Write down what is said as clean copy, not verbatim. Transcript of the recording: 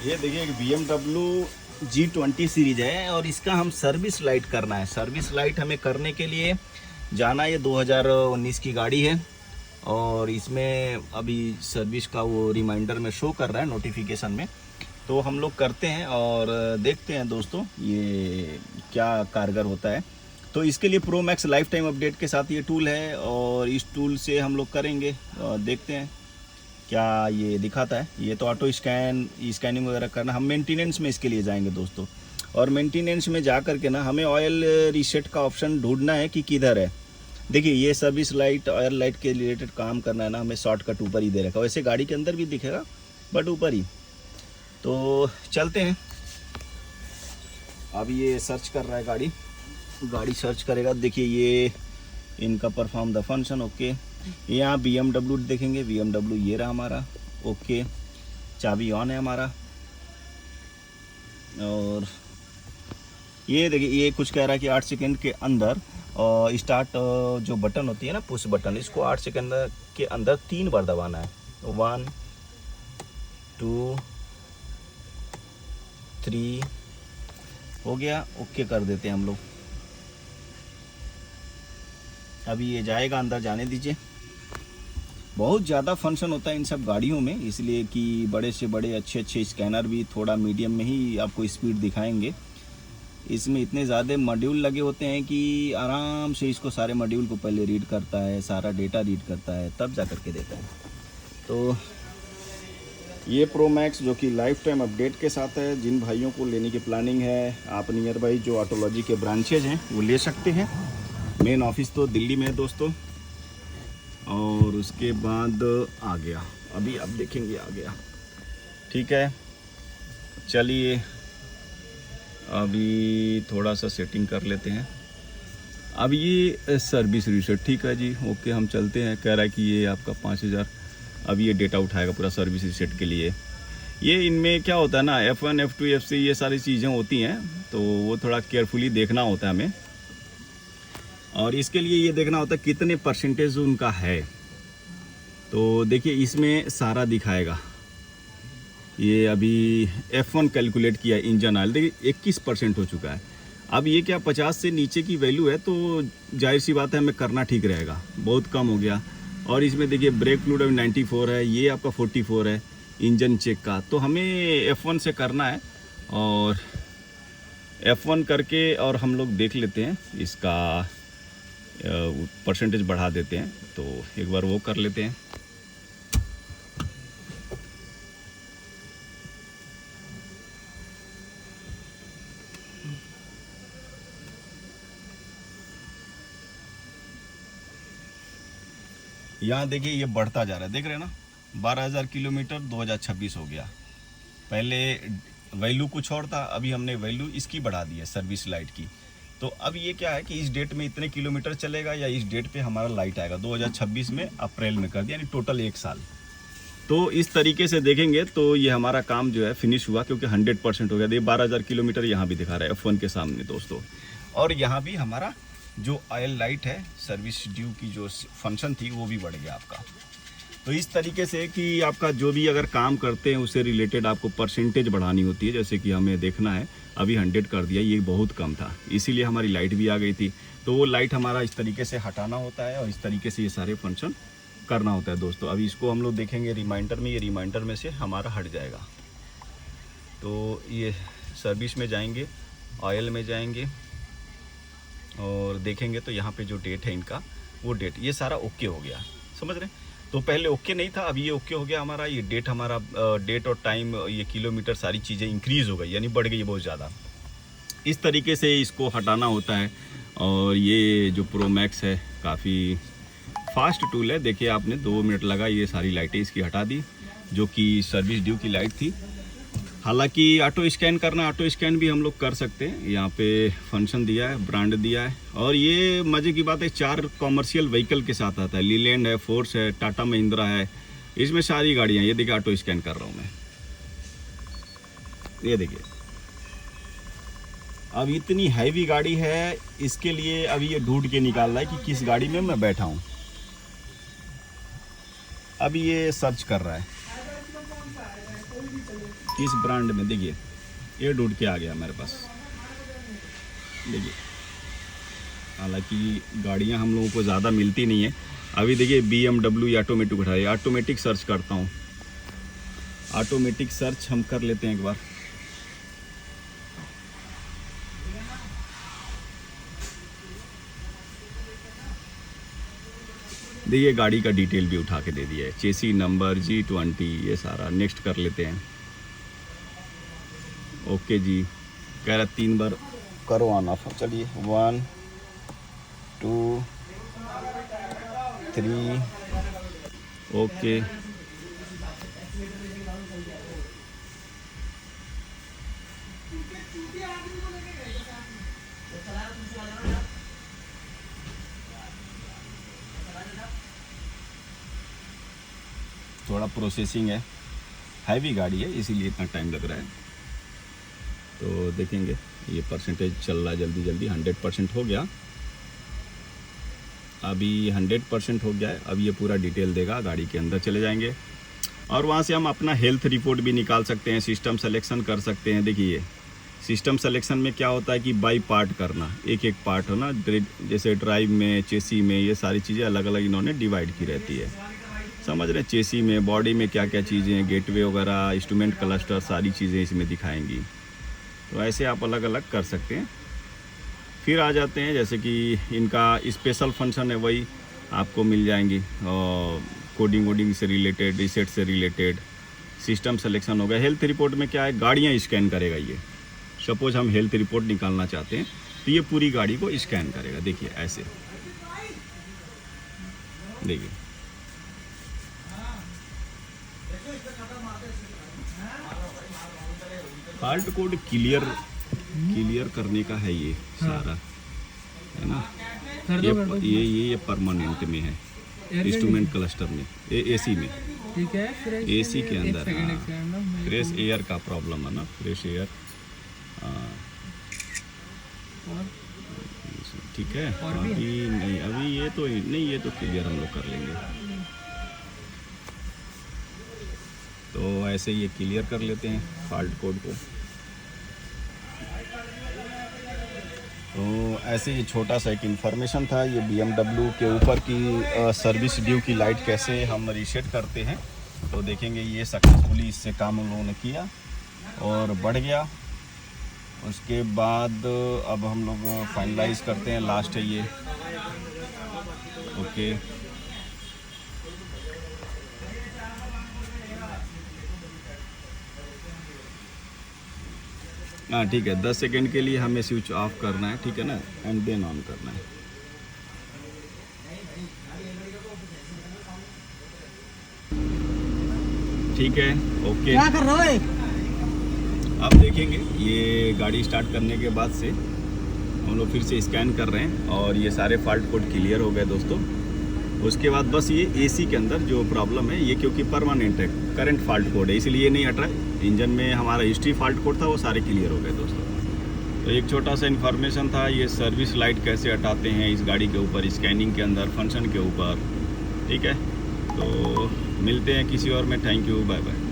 ये देखिए एक BMW G20 सीरीज है और इसका हम सर्विस लाइट करना है। सर्विस लाइट हमें करने के लिए जाना, ये 2019 की गाड़ी है और इसमें अभी सर्विस का वो रिमाइंडर में शो कर रहा है नोटिफिकेशन में, तो हम लोग करते हैं और देखते हैं दोस्तों ये क्या कारगर होता है। तो इसके लिए pro max life time update के साथ ये टूल है और इस टूल से हम लोग करेंगे और देखते हैं क्या ये दिखाता है। ये तो ऑटो स्कैनिंग वगैरह करना, हम मेंटेनेंस में इसके लिए जाएंगे दोस्तों। और मेंटेनेंस में जा कर के ना हमें ऑयल रीसेट का ऑप्शन ढूंढना है कि किधर है। देखिए ये सर्विस लाइट ऑयल लाइट के रिलेटेड काम करना है ना, हमें शॉर्टकट ऊपर ही दे रखा है। वैसे गाड़ी के अंदर भी दिखेगा बट ऊपर ही। तो चलते हैं, अब ये सर्च कर रहा है गाड़ी सर्च करेगा। देखिए ये इनका परफॉर्म द फंक्शन, ओके। यहाँ BMW देखेंगे, BMW ये रहा हमारा, ओके। चाबी ऑन है हमारा और ये देखिए ये कुछ कह रहा है कि 8 सेकंड के अंदर स्टार्ट जो बटन होती है ना, पुश बटन, इसको 8 सेकंड के अंदर 3 बार दबाना है। 1 2 3 हो गया, ओके कर देते हैं हम लोग। अभी ये जाएगा, अंदर जाने दीजिए। बहुत ज़्यादा फंक्शन होता है इन सब गाड़ियों में, इसलिए कि बड़े से बड़े अच्छे स्कैनर भी थोड़ा मीडियम में ही आपको स्पीड दिखाएंगे। इसमें इतने ज़्यादा मॉड्यूल लगे होते हैं कि आराम से इसको सारे मॉड्यूल को पहले रीड करता है, सारा डेटा रीड करता है, तब जा कर के देता है। तो ये प्रो मैक्स जो कि लाइफ टाइम अपडेट के साथ है, जिन भाइयों को लेने की प्लानिंग है, आप नियर बाई जो ऑटोलॉजी के ब्रांचेज हैं वो ले सकते हैं। मेन ऑफिस तो दिल्ली में है दोस्तों। और उसके बाद आ गया, अभी अब देखेंगे आ गया, ठीक है। चलिए अभी थोड़ा सा सेटिंग कर लेते हैं। अब ये सर्विस रीसेट, ठीक है जी, ओके। हम चलते हैं, कह रहा है कि ये आपका 5000 अब ये डेटा उठाएगा पूरा सर्विस रीसेट के लिए। ये इनमें क्या होता है ना, F1 F2 F3 ये सारी चीज़ें होती हैं, तो वो थोड़ा केयरफुली देखना होता है हमें। और इसके लिए ये देखना होता है कितने परसेंटेज उनका है। तो देखिए इसमें सारा दिखाएगा। ये अभी F1 कैलकुलेट किया इंजन ऑयल, देखिए 21% हो चुका है। अब ये क्या 50 से नीचे की वैल्यू है, तो जाहिर सी बात है हमें करना ठीक रहेगा, बहुत कम हो गया। और इसमें देखिए ब्रेक फ्लूइड अभी 94 है, ये आपका 44 है इंजन चेक का। तो हमें F1 से करना है और F1 करके और हम लोग देख लेते हैं इसका परसेंटेज बढ़ा देते हैं। तो एक बार वो कर लेते हैं। यहाँ देखिए ये बढ़ता जा रहा है, देख रहे हैं ना, 12,000 किलोमीटर 2026 हो गया। पहले वैल्यू कुछ और था, अभी हमने वैल्यू इसकी बढ़ा दी है सर्विस लाइट की। तो अब ये क्या है कि इस डेट में इतने किलोमीटर चलेगा या इस डेट पे हमारा लाइट आएगा, 2026 में अप्रैल में कर दिया, यानी टोटल 1 साल। तो इस तरीके से देखेंगे तो ये हमारा काम जो है फिनिश हुआ, क्योंकि 100% हो गया। ये 12,000 किलोमीटर यहाँ भी दिखा रहा है F1 के सामने दोस्तों। और यहाँ भी हमारा जो ऑयल लाइट है, सर्विस ड्यू की जो फंक्शन थी वो भी बढ़ गया आपका। तो इस तरीके से कि आपका जो भी अगर काम करते हैं उससे रिलेटेड आपको परसेंटेज बढ़ानी होती है। जैसे कि हमें देखना है अभी 100 कर दिया, ये बहुत कम था, इसीलिए हमारी लाइट भी आ गई थी। तो वो लाइट हमारा इस तरीके से हटाना होता है और इस तरीके से ये सारे फंक्शन करना होता है दोस्तों। अभी इसको हम लोग देखेंगे रिमाइंडर में, ये रिमाइंडर में से हमारा हट जाएगा। तो ये सर्विस में जाएंगे, ऑयल में जाएंगे और देखेंगे तो यहाँ पे जो डेट है इनका, वो डेट ये सारा ओके हो गया, समझ रहे। तो पहले ओके नहीं था, अभी ये ओके हो गया हमारा। ये डेट हमारा डेट और टाइम, ये किलोमीटर, सारी चीज़ें इंक्रीज़ हो गई, यानी बढ़ गई बहुत ज़्यादा। इस तरीके से इसको हटाना होता है। और ये जो प्रो मैक्स है काफ़ी फास्ट टूल है। देखिए आपने 2 मिनट लगा, ये सारी लाइटें इसकी हटा दी जो कि सर्विस ड्यू की लाइट थी। हालांकि ऑटो स्कैन करना, ऑटो स्कैन भी हम लोग कर सकते हैं। यहाँ पे फंक्शन दिया है, ब्रांड दिया है। और ये मज़े की बात है 4 कॉमर्शियल व्हीकल के साथ आता है। लीलैंड है, फोर्स है, टाटा महिंद्रा है, इसमें सारी गाड़ियाँ। ये देखिए ऑटो स्कैन कर रहा हूँ मैं, ये देखिए। अब इतनी हैवी गाड़ी है, इसके लिए अभी ये ढूंढ के निकाल रहा है कि किस गाड़ी में मैं बैठा हूँ। अभी ये सर्च कर रहा है। किस ब्रांड में, देखिए ये ढूंढ के आ गया मेरे पास, देखिए। हालांकि गाड़ियां हम लोगों को ज़्यादा मिलती नहीं है। अभी देखिए BMW ऑटोमेटिक उठा है, ऑटोमेटिक सर्च करता हूँ, ऑटोमेटिक सर्च हम कर लेते हैं एक बार। देखिए गाड़ी का डिटेल भी उठा के दे दिया है, चेसी नंबर G20 ये सारा। नेक्स्ट कर लेते हैं। ओके जी, कह रहा 3 बार करो ऑन ऑफ। चलिए 1 2 3 ओके। थोड़ा प्रोसेसिंग है, हैवी गाड़ी है इसीलिए इतना टाइम लग रहा है। तो देखेंगे ये परसेंटेज चल रहा है जल्दी जल्दी। 100% हो गया, अभी 100% हो गया है। अब ये पूरा डिटेल देगा, गाड़ी के अंदर चले जाएंगे और वहाँ से हम अपना हेल्थ रिपोर्ट भी निकाल सकते हैं, सिस्टम सेलेक्शन कर सकते हैं। देखिए सिस्टम सेलेक्शन में क्या होता है कि बाई पार्ट करना, एक एक पार्ट हो ना, जैसे ड्राइव में, चेसी में, ये सारी चीज़ें अलग अलग इन्होंने डिवाइड की रहती है, समझ रहे हैं। चेसी में, बॉडी में क्या क्या चीज़ें हैं, गेटवे वगैरह, इंस्ट्रूमेंट क्लस्टर, सारी चीज़ें इसमें दिखाएंगी। तो ऐसे आप अलग अलग कर सकते हैं। फिर आ जाते हैं जैसे कि इनका स्पेशल फंक्शन है, वही आपको मिल जाएंगी। कोडिंग वोडिंग से रिलेटेड, रीसेट से रिलेटेड, सिस्टम सिलेक्शन हो गया। हेल्थ रिपोर्ट में क्या है, गाड़ियाँ स्कैन करेगा ये। सपोज हम हेल्थ रिपोर्ट निकालना चाहते हैं तो ये पूरी गाड़ी को स्कैन करेगा। देखिए ऐसे, देखिए फॉल्ट कोड क्लियर करने का है ये सारा, है ना। ये परमानेंट में है, इंस्ट्रूमेंट क्लस्टर में, एसी में, ठीक है। एसी के अंदर फ्रेश एयर का प्रॉब्लम है ना, फ्रेश एयर। ठीक है, अभी नहीं, अभी ये तो नहीं, ये तो क्लियर हम लोग कर लेंगे। तो ऐसे ये क्लियर कर लेते हैं फॉल्ट कोड को। तो ऐसे ही छोटा सा एक इन्फॉर्मेशन था ये BMW के ऊपर की सर्विस ड्यू की लाइट कैसे हम रीसेट करते हैं। तो देखेंगे ये सक्सेसफुली इससे काम उन लोगों ने किया और बढ़ गया। उसके बाद अब हम लोग फाइनलाइज करते हैं, लास्ट है ये। ओके, हाँ ठीक है, 10 सेकेंड के लिए हमें स्विच ऑफ करना है, ठीक है ना, एंड देन ऑन करना है। ठीक है, ओके। क्या कर रहे हो? अब देखेंगे ये गाड़ी स्टार्ट करने के बाद से हम लोग फिर से स्कैन कर रहे हैं और ये सारे फॉल्ट कोड क्लियर हो गए दोस्तों। उसके बाद बस ये एसी के अंदर जो प्रॉब्लम है ये क्योंकि परमानेंट है, करंट फॉल्ट कोड है, इसलिए नहीं हट रहा है। इंजन में हमारा हिस्ट्री फॉल्ट कोड था, वो सारे क्लियर हो गए दोस्तों। तो एक छोटा सा इन्फॉर्मेशन था, ये सर्विस लाइट कैसे हटाते हैं इस गाड़ी के ऊपर, स्कैनिंग के अंदर, फंक्शन के ऊपर, ठीक है। तो मिलते हैं किसी और में। Thank you, bye bye.